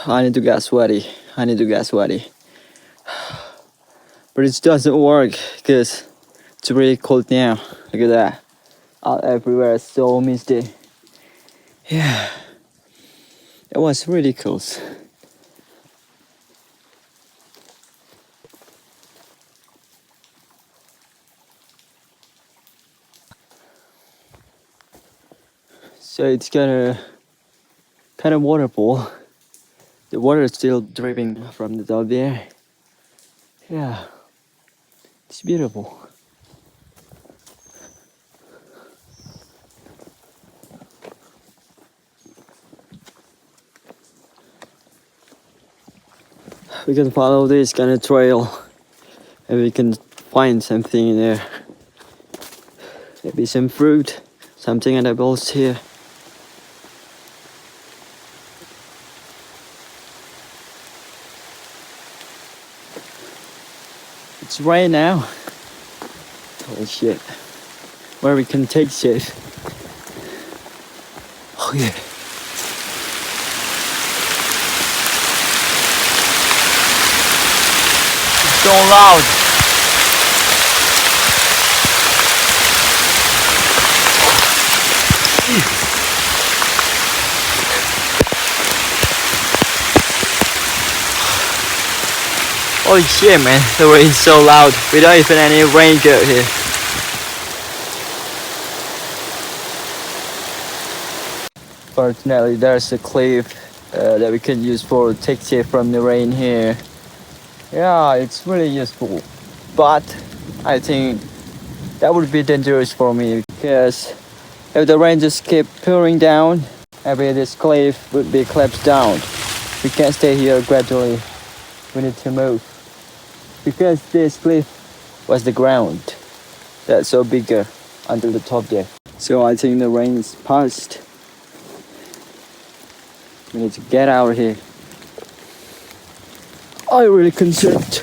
I need to get sweaty. But it doesn't work because it's really cold now. Look at that. Out everywhere, it's so misty. Yeah, it was really cool. So it's got a kind of waterfall. The water is still dripping from the top there. Yeah, it's beautiful. We can follow this kind of trail and we can find something in there. Maybe some fruit, something edibles here. It's rain now. Holy shit. Where we can take shit. Oh yeah. It's so loud. Holy shit, man, the rain's so loud. We don't even have any raincoat here. Fortunately, there's a cliff that we can use for take shade from the rain here. Yeah, it's really useful. But I think that would be dangerous for me because if the rain just keep pouring down, maybe this cliff would be collapsed down. We can't stay here gradually. We need to move. Because this cliff was the ground that's so bigger under the top there. So I think the rain is past. We need to get out of here. I'm really concerned.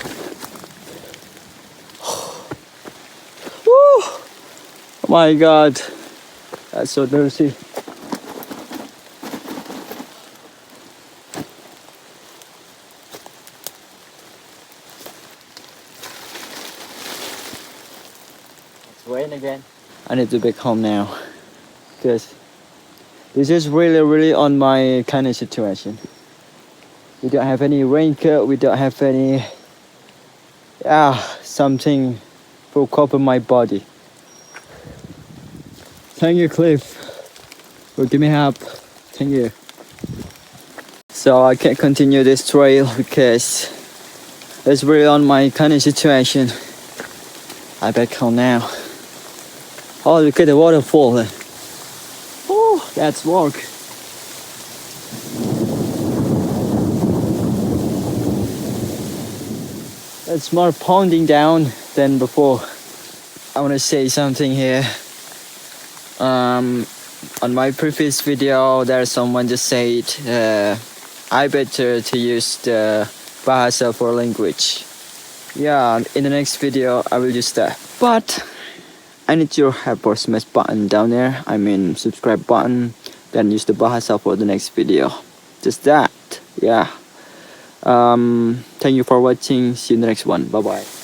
Oh my god, that's so dirty. Rain again. I need to be back home now because this is really on my kind of situation. We don't have any raincoat, we don't have any something for cover my body. Thank you, Cliff, for giving me help. Thank you. So I can't continue this trail because it's really on my kind of situation. I'm back home now. Oh, look at the waterfall. Oh, that's work. It's more pounding down than before. I want to say something here. On my previous video, there's someone just said I better to use the Bahasa for language. Yeah, in the next video I will use that. But I need your help or smash button down there. I mean subscribe button. Then use the Bahasa for the next video. Just that. Yeah. Thank you for watching. See you in the next one. Bye bye.